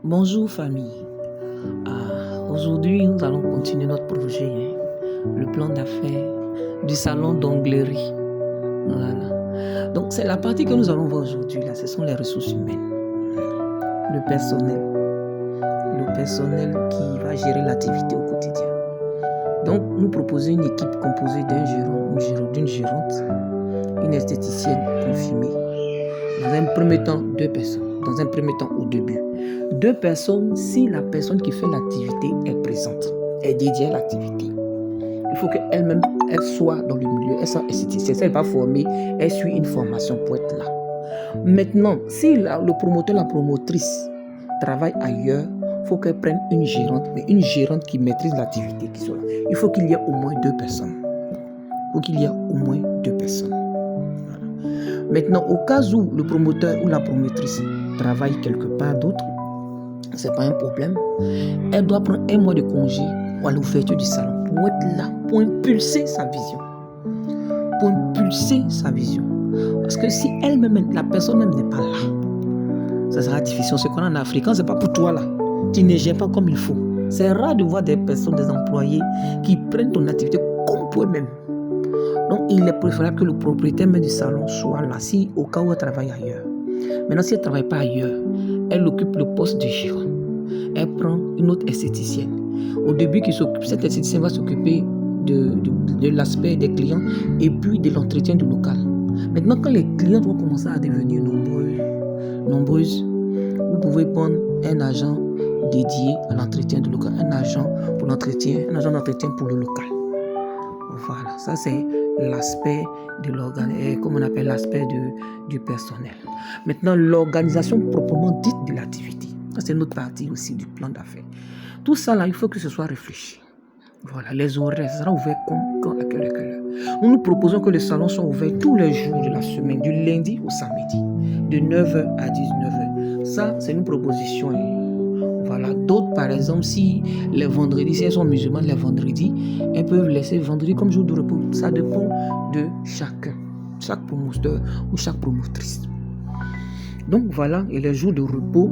Bonjour famille. Aujourd'hui, nous allons continuer notre projet, le plan d'affaires du salon d'onglerie. Voilà. Donc, c'est la partie que nous allons voir aujourd'hui. Là, ce sont les ressources humaines, le personnel qui va gérer l'activité au quotidien. Donc, nous proposons une équipe composée d'un gérant, d'une gérante, une esthéticienne confirmée. Dans un premier temps, 2 personnes. Dans un premier temps, au début, 2 personnes si la personne qui fait l'activité est présente, est dédiée à l'activité. Il faut qu'elle-même, elle soit dans le milieu, elle soit esthéticienne. Si elle n'est pas formée, elle suit une formation pour être là. Maintenant, si le promoteur, la promotrice travaille ailleurs, il faut qu'elle prenne une gérante, mais une gérante qui maîtrise l'activité qui soit là. Il faut qu'il y ait au moins 2 personnes. Il faut qu'il y ait au moins 2 personnes. Maintenant, au cas où le promoteur ou la promotrice travaille quelque part d'autre, ce n'est pas un problème. Elle doit prendre 1 mois de congé à l'ouverture du salon pour être là, pour impulser sa vision. Parce que si elle-même, la personne même n'est pas là, ça sera difficile. Ce qu'on a en Afrique, ce n'est pas pour toi là. Tu ne gères pas comme il faut. C'est rare de voir des personnes, des employés qui prennent ton activité comme pour eux-mêmes. Donc, il est préférable que le propriétaire même du salon soit là, si au cas où elle travaille ailleurs. Maintenant, si elle ne travaille pas ailleurs, elle occupe le poste de gérant. Elle prend une autre esthéticienne. Au début, cette esthéticienne va s'occuper de l'aspect des clients et puis de l'entretien du local. Maintenant, quand les clients vont commencer à devenir nombreuses, vous pouvez prendre un agent dédié à l'entretien du local, un agent d'entretien pour le local. Voilà, ça c'est l'aspect de comme on appelle l'aspect du personnel. Maintenant, l'organisation proprement dite de l'activité. Ça c'est notre partie aussi du plan d'affaires. Tout ça là, il faut que ce soit réfléchi. Voilà, les horaires, ça sera ouvert quand à quelle heure. Nous proposons que le salon soit ouvert tous les jours de la semaine, du lundi au samedi, de 9h à 19h. Ça, c'est une proposition. Voilà. D'autres, par exemple, si les vendredis, si elles sont musulmanes, les vendredis, elles peuvent laisser vendredi comme jour de repos. Ça dépend de chacun, chaque promoteur ou chaque promotrice. Donc voilà, et les jours de repos.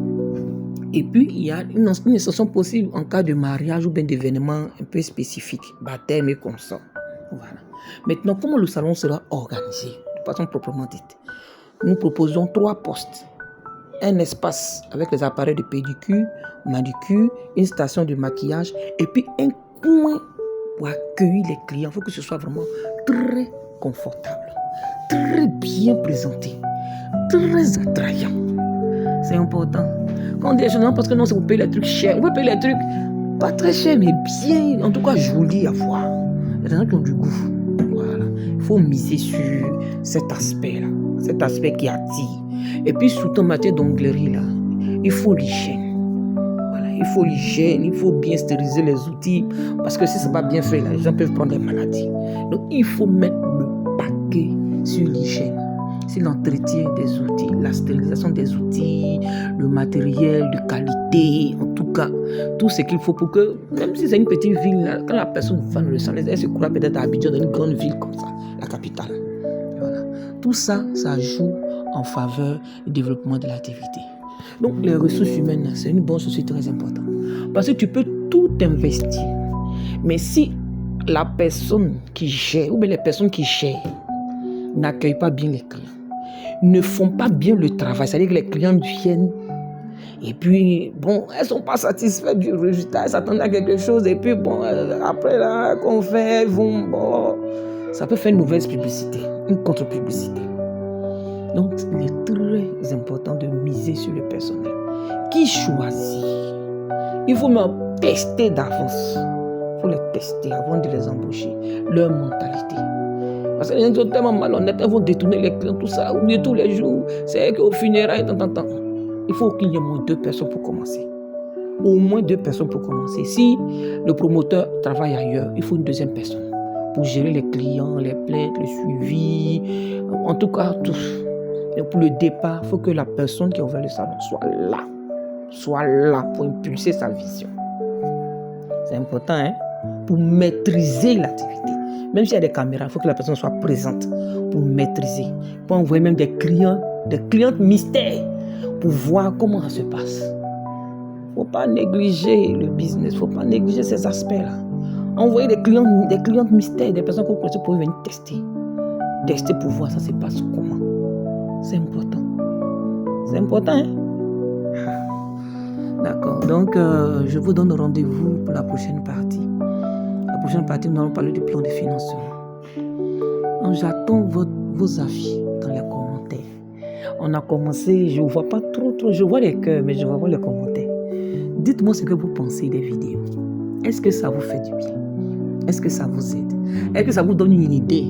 Et puis, il y a une exception possible en cas de mariage ou bien d'événements un peu spécifiques, baptême et comme ça. Voilà. Maintenant, comment le salon sera organisé de façon proprement dite? Nous proposons 3 postes. Un espace avec les appareils de pédicure, manucure, une station de maquillage et puis un coin pour accueillir les clients. Il faut que ce soit vraiment très confortable, très bien présenté, très attrayant. C'est important. Quand on dit non, parce que non, c'est pour payer les trucs chers. On peut payer les trucs pas très chers, mais bien, en tout cas jolis à voir. Il y a des gens qui ont du goût. Voilà. Il faut miser sur cet aspect-là, cet aspect qui attire. Et puis, surtout en matière d'onglerie, là, il faut l'hygiène. Voilà, il faut l'hygiène, il faut bien stériliser les outils. Parce que si ce n'est pas bien fait, là, les gens peuvent prendre des maladies. Donc, il faut mettre le paquet sur l'hygiène, sur l'entretien des outils, la stérilisation des outils, le matériel de qualité, en tout cas, tout ce qu'il faut pour que, même si c'est une petite ville, là, quand la personne va dans le salon, elle se croit peut-être à Abidjan, dans une grande ville comme ça, la capitale. Voilà. Tout ça, ça joue en faveur du développement de l'activité. Donc, les ressources humaines, c'est une bonne chose très importante. Parce que tu peux tout investir. Mais si la personne qui gère, ou bien les personnes qui gèrent, n'accueillent pas bien les clients, ne font pas bien le travail, c'est-à-dire que les clients viennent et puis, bon, elles ne sont pas satisfaites du résultat, elles s'attendent à quelque chose et puis, bon, après, là, qu'on fait, ça peut faire une mauvaise publicité, une contre-publicité. Donc, il est très important de miser sur le personnel. Qui choisit? Il faut même tester d'avance. Il faut les tester avant de les embaucher. Leur mentalité. Parce que les gens sont tellement malhonnêtes, ils vont détourner les clients, tout ça, oublier tous les jours. C'est qu'au funérailles, tant. Il faut qu'il y ait au moins 2 personnes pour commencer. Au moins 2 personnes pour commencer. Si le promoteur travaille ailleurs, il faut une 2e personne pour gérer les clients, les plaintes, le suivi, en tout cas, tout. Et pour le départ, il faut que la personne qui a ouvert le salon soit là pour impulser sa vision. C'est important, pour maîtriser l'activité. Même s'il y a des caméras, il faut que la personne soit présente pour maîtriser. Pour envoyer même des clientes mystères pour voir comment ça se passe. faut pas négliger le business, faut pas négliger ces aspects-là. Envoyez des clients mystères, des personnes que vous connaissez pour venir tester. Tester pour voir ça se passe comment. C'est important. C'est important, hein? D'accord. Donc, je vous donne rendez-vous pour la prochaine partie. La prochaine partie, nous allons parler du plan de financement. Donc, j'attends vos avis dans les commentaires. On a commencé, je ne vois pas trop, je vois les cœurs, mais je vois les commentaires. Dites-moi ce que vous pensez des vidéos. Est-ce que ça vous fait du bien? Est-ce que ça vous aide? Est-ce que ça vous donne une idée?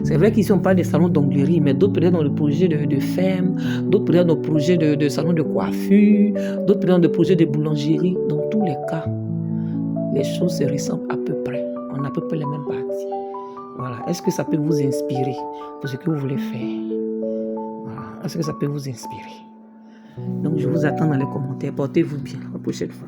C'est vrai qu'ici on parle des salons d'onglerie, mais d'autres peut-être dans le projet de ferme, d'autres peut-être dans le projet de salon de coiffure, d'autres peut-être dans le projet de boulangerie. Dans tous les cas, les choses se ressemblent à peu près. On a à peu près les mêmes parties. Voilà. Est-ce que ça peut vous inspirer pour ce que vous voulez faire? Voilà. Est-ce que ça peut vous inspirer? Donc je vous attends dans les commentaires. Portez-vous bien. À la prochaine fois.